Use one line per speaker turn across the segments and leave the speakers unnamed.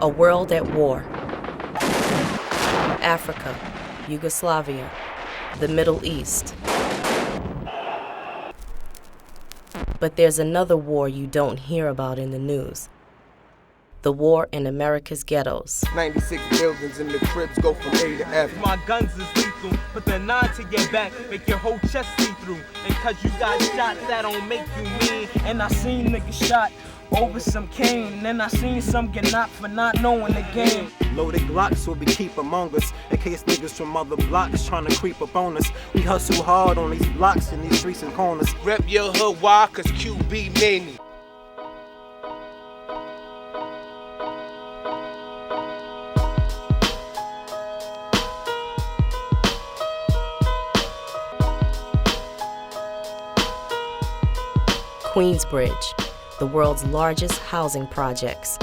A world at war. Africa, Yugoslavia, the Middle East. But there's another war you don't hear about in the news. The war in America's ghettos.
96 buildings and the cribs go from A to F.
My guns is lethal, put the 9 to your back, make your whole chest see through. And cause you got shot, that don't make you mean. And I seen niggas shot over some cane, and I seen some get knocked for not knowing the game.
Loaded Glocks will be keep among us, in case niggas from other blocks trying to creep up on us. We hustle hard on these blocks and these streets and corners.
Rep your hood, why? Cause QB made me.
Queensbridge, the world's largest housing projects.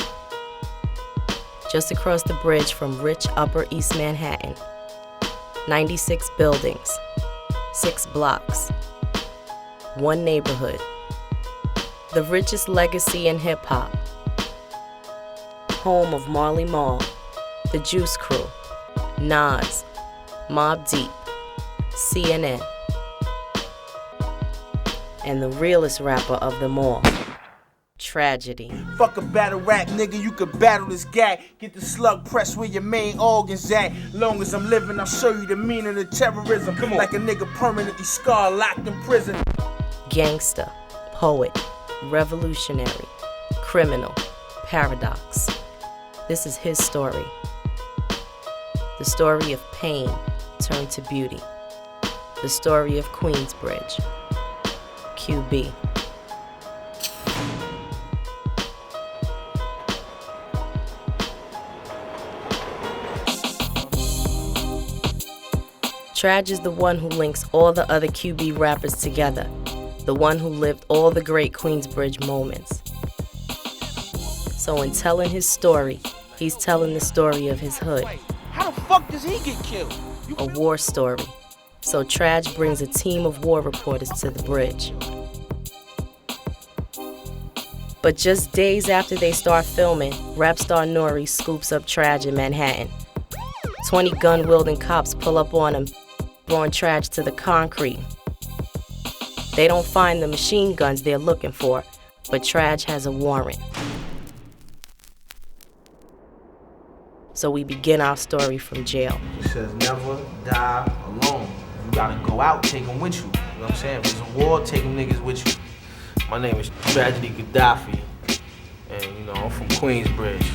Just across the bridge from rich Upper East Manhattan. 96 buildings, 6 blocks, 1 neighborhood. The richest legacy in hip-hop. Home of Marley Marl, The Juice Crew, Nas, Mobb Deep, CNN, and the realest rapper of them all, Tragedy.
Fuck a battle rap, nigga, you could battle this guy. Get the slug press where your main organs at. Long as I'm living, I'll show you the meaning of terrorism. Come on. Like a nigga permanently scarred, locked in prison.
Gangster, poet, revolutionary, criminal, paradox. This is his story. The story of pain turned to beauty. The story of Queensbridge. QB. Trag is the one who links all the other QB rappers together, the one who lived all the great Queensbridge moments. So in telling his story, he's telling the story of his hood.
How the fuck does he get killed?
A war story. So Trag brings a team of war reporters to the bridge. But just days after they start filming, rap star Nori scoops up Trag in Manhattan. 20 gun-wielding cops pull up on him, throwing Trag to the concrete. They don't find the machine guns they're looking for, but Trag has a warrant. So we begin our story from jail.
It says never die alone. You gotta go out, take them with you. You know what I'm saying? If it's a war, take them niggas with you. My name is Tragedy Khadafi, and I'm from Queensbridge.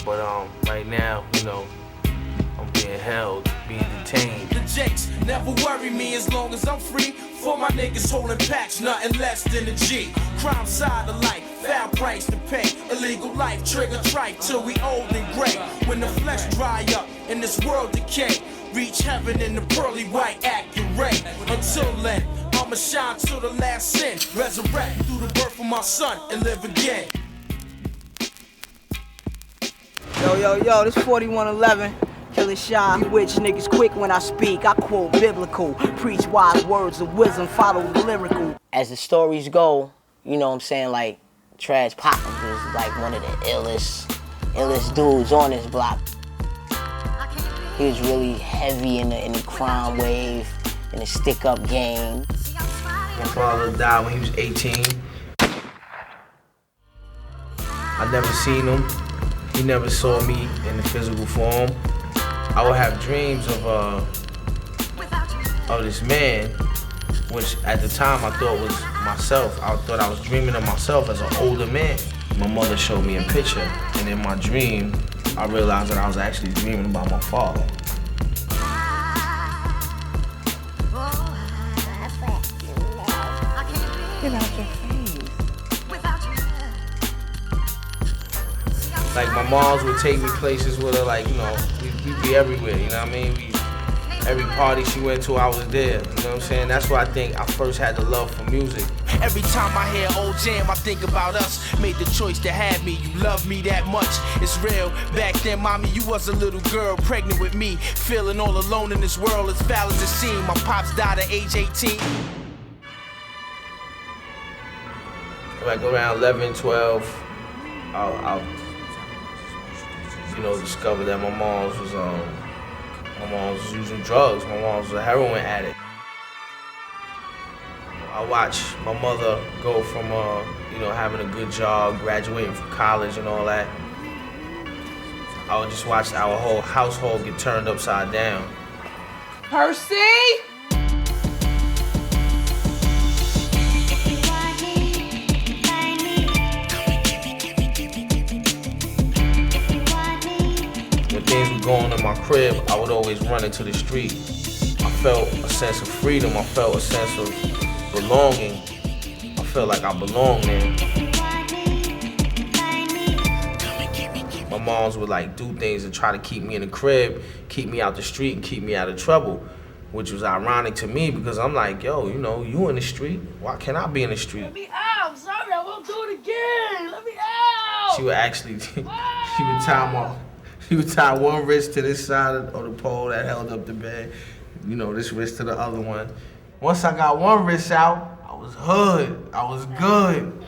But right now, I'm being held, being detained.
The Jakes never worry me as long as I'm free. For my niggas holding packs, nothing less than a G. Crime side of life, foul price to pay. Illegal life, trigger tripe till we old and gray. When the flesh dry up and this world decay, reach heaven in the pearly white accurate. Until then, I'ma shine till the last sin. Resurrect through the birth of my son and live again.
Yo, this 4111. Killer Shy, which niggas quick when I speak. I quote biblical, preach wise words of wisdom, follow the lyrical. As the stories go, you know what I'm saying, like, Trag Pop was like one of the illest dudes on this block. He was really heavy in the crime wave, in the stick-up game.
My father died when he was 18. I never seen him. He never saw me in the physical form. I would have dreams of this man, which at the time I thought was myself. I thought I was dreaming of myself as an older man. My mother showed me a picture, and in my dream, I realized that I was actually dreaming about my father.
Get out your face.
Like, my moms would take me places with her, like, we'd be everywhere, you know what I mean? Every party she went to, I was there, you know what I'm saying? That's why I think I first had the love for music.
Every time I hear old jam, I think about us. Made the choice to have me, you love me that much. It's real, back then, mommy, you was a little girl, pregnant with me. Feeling all alone in this world, as foul as it seemed. My pops died at age 18.
Like around 11, 12, I'll discovered that my mom was using drugs. My mom was a heroin addict. I watched my mother go from, having a good job, graduating from college and all that. I would just watch our whole household get turned upside down.
Percy?
When things were going on in my crib, I would always run into the street. I felt a sense of freedom. I felt a sense of belonging. I felt like I belonged there. My moms would do things to try to keep me in the crib, keep me out the street, and keep me out of trouble, which was ironic to me because I'm like, yo, you in the street. Why can't I be in the street?
Let me out. I'm sorry, I won't do it again. Let me out.
She would actually, she would tie one wrist to this side of the pole that held up the bed, this wrist to the other one. Once I got one wrist out, I was hood. I was good.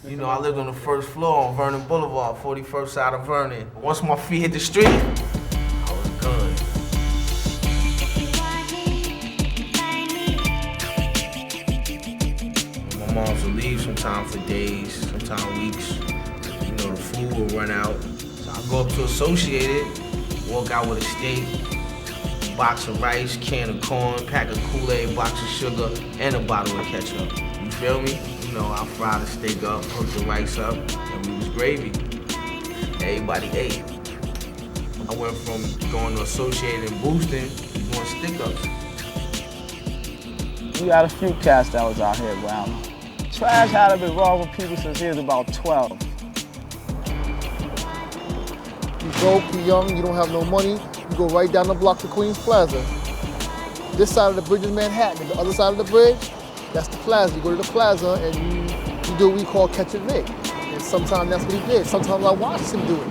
I lived on the first floor on Vernon Boulevard, 41st side of Vernon. Once my feet hit the street, I was good. My moms would leave sometimes for days, sometimes weeks. The food would run out. So I'd go up to Associated, walk out with a steak, a box of rice, can of corn, pack of Kool-Aid, box of sugar, and a bottle of ketchup. You feel me? I fried the steak up, hooked the rice up, and we was gravy. Everybody ate. I went from going to Associated and boosting to doing stick-ups.
We had a few cats that was out here around. Trash had been wrong with people since he was about 12.
You broke, you young, you don't have no money, you go right down the block to Queens Plaza. This side of the bridge is Manhattan, and the other side of the bridge, that's the plaza. You go to the plaza and you do what we call catch a Vic. And sometimes that's what he did. Sometimes I watched him do it.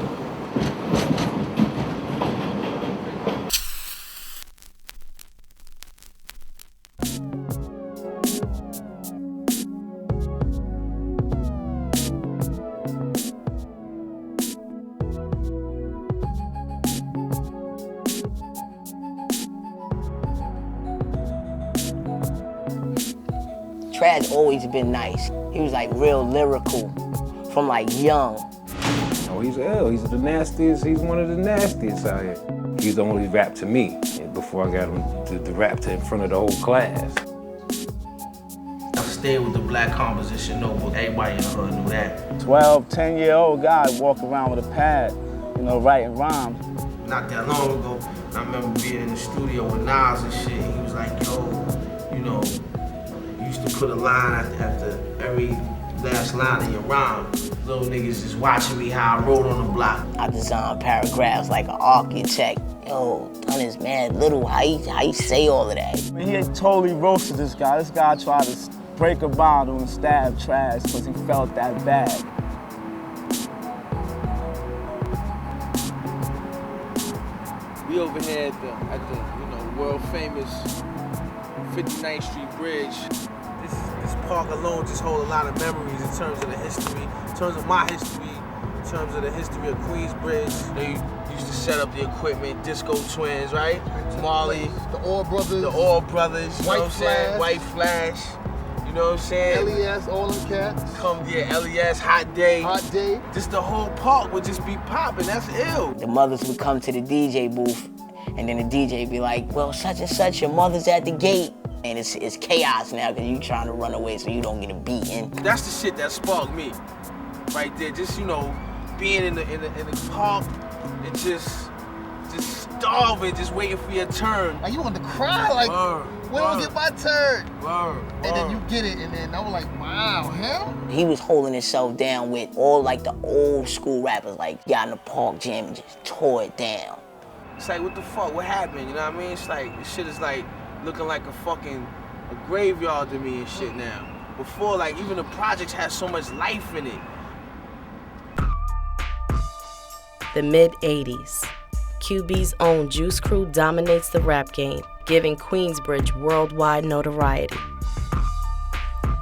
Trad's always been nice. He was real lyrical from young.
Oh, he's ill. He's the nastiest. He's one of the nastiest out here. He's only rapped to me before I got him to rap to in front of the whole class.
I stayed with the black composition notebook. Everybody in the hood knew that.
12, 10-year-old guy walking around with a pad, writing rhymes.
Not that long ago, I remember being in the studio with Nas and shit. He was like, yo, used to put a line after every last line of your rhyme. Little niggas just watching me how I wrote on the block.
I designed paragraphs like an architect. Yo, done is mad little. How you say all of that?
He had totally roasted this guy. This guy tried to break a bottle and stab Trash because he felt that bad.
We over here at the world famous 59th Street Bridge. This park alone just holds a lot of memories in terms of the history, in terms of my history, in terms of the history of Queensbridge. They used to set up the equipment, Disco Twins, right? Marley.
The All Brothers.
The All Brothers, you know what I'm saying?
Flash.
White Flash. You know what I'm saying?
LES, all them cats.
LES, Hot Day.
Hot Day.
Just the whole park would just be popping. That's ill.
The mothers would come to the DJ booth, and then the DJ would be like, well, such and such, your mother's at the gate. And it's chaos now because you trying to run away so you don't get a beating.
That's the shit that sparked me, right there. Just being in the park and just starving, just waiting for your turn.
Like you want to cry, when I get my turn? And then you get it, and then I was like, wow, him?
He was holding himself down with all the old school rappers, got in the park jam and just tore it down.
It's like, what the fuck? What happened? You know what I mean? It's like this shit is looking like a graveyard to me and shit now. Before, even the projects had so much life in it.
The mid-'80s. QB's own Juice Crew dominates the rap game, giving Queensbridge worldwide notoriety.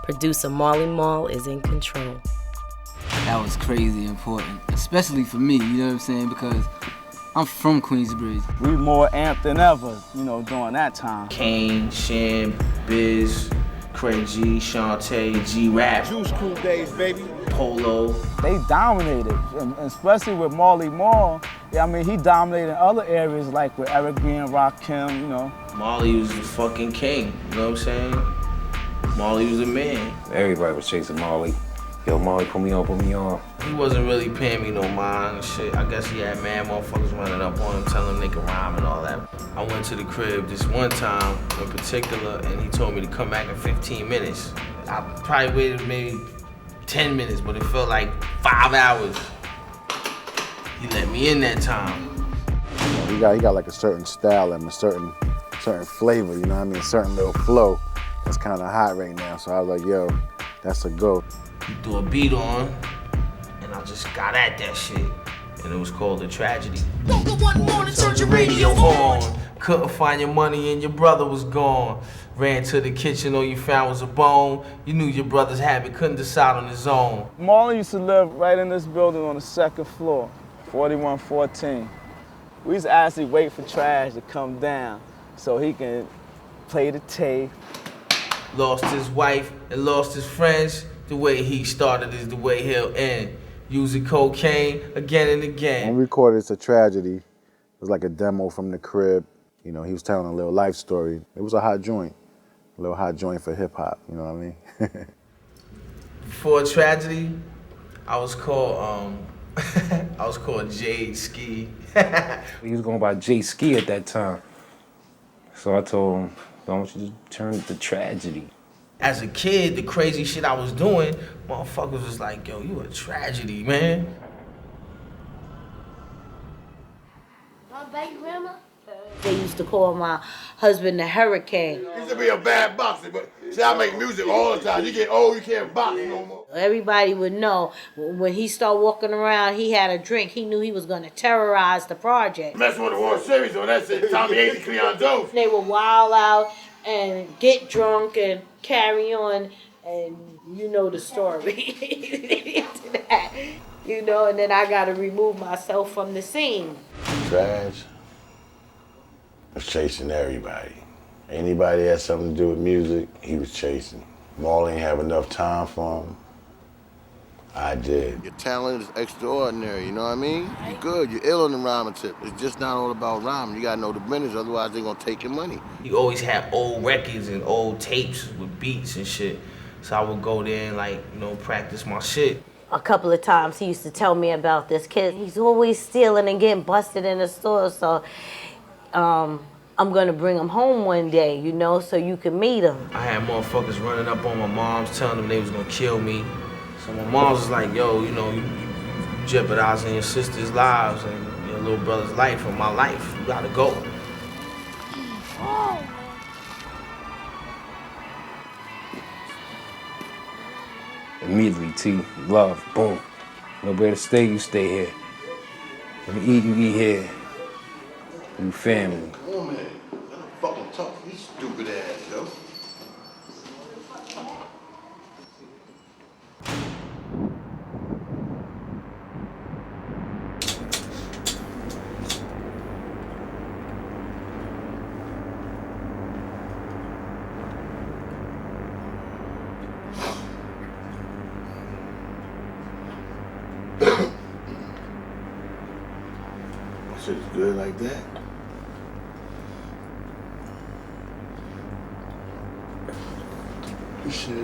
Producer Marley Marl is in control.
That was crazy important, especially for me, you know what I'm saying? Because I'm from Queensbridge.
We more amped than ever, you know, during that time.
Kane, Sham, Biz, Craig G, Shantae, G-Rap.
Juice Crew days, baby.
Polo.
They dominated, and especially with Marley Marl. Yeah, I mean, he dominated in other areas like with Eric B and Rakim, you know.
Marley was the fucking king, you know what I'm saying? Marley was the man.
Everybody was chasing Marley. Yo, Marley, put me on, put me on.
He wasn't really paying me no mind and shit. I guess he had mad motherfuckers running up on him, telling him they could rhyme and all that. I went to the crib this one time in particular, and he told me to come back in 15 minutes. I probably waited maybe 10 minutes, but it felt like 5 hours. He let me in that time.
He got like a certain style and a certain flavor, you know what I mean? A certain little flow that's kind of hot right now. So I was like, yo, that's a go.
He threw a beat on, and I just got at that shit. And it was called The Tragedy.
Woke up one morning, turned your radio on.
Couldn't find your money and your brother was gone. Ran to the kitchen, all you found was a bone. You knew your brother's habit, couldn't decide on his own.
Marley used to live right in this building on the second floor, 4114. We used to actually wait for Trash to come down so he can play the tape.
Lost his wife and lost his friends. The way he started is the way he'll end. Using cocaine again and again.
When we recorded It's a Tragedy, it was like a demo from the crib. You know, he was telling a little life story. It was a hot joint. A little hot joint for hip hop, you know what I mean?
Before Tragedy, I was called Jade Ski.
He was going by J Ski at that time. So I told him, don't you just turn it to Tragedy.
As a kid, the crazy shit I was doing, motherfuckers was like, yo, you a tragedy, man.
My baby grandma?
They used to call my husband the Hurricane.
He used to be a bad boxer, but see, I make music all the time. You get old, you can't box no more.
Everybody would know when he started walking around, he had a drink. He knew he was going to terrorize the project.
Messing with the World Series, so that's it. Tommy ate the Cleon Jones.
They would wild out and get drunk and carry on, and you know the story. You know, and then I got to remove myself from the scene.
Trash was chasing everybody. Anybody that had something to do with music, he was chasing. Marley didn't have enough time for him. I did. Your talent is extraordinary, you know what I mean? You're good, you're ill on the rhyming tip. It's just not all about rhyming. You gotta know the business, otherwise they're gonna take your money.
He always had old records and old tapes with beats and shit. So I would go there and like, you know, practice my shit.
A couple of times he used to tell me about this kid. He's always stealing and getting busted in the store, so I'm gonna bring him home one day, you know, so you can meet him.
I had motherfuckers running up on my moms, telling them they was gonna kill me. So my mom was like, yo, you know, you jeopardizing your sister's lives and your little brother's life and my life. You gotta go.
Oh.
Immediately, T, love, boom. Nowhere to stay, you stay here. When you eat here. You family.
Come on, man. I'm fucking tough. You stupid ass, yo. Shit's good like that. Shit.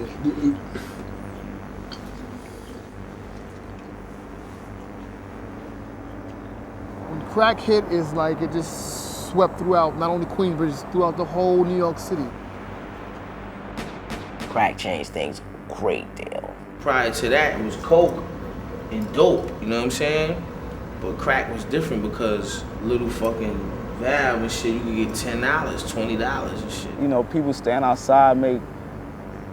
When crack hit, is like it just swept throughout, not only Queensbridge, throughout the whole New York City.
Crack changed things a great deal.
Prior to that, it was coke and dope, you know what I'm saying? But crack was different because little fucking valve and shit, you could get $10, $20 and shit.
You know, people stand outside,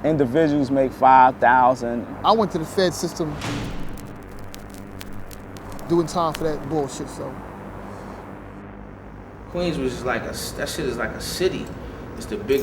individuals make 5,000.
I went to the Fed system doing time for that bullshit, so.
Queensbridge is like that shit is like a city. It's the big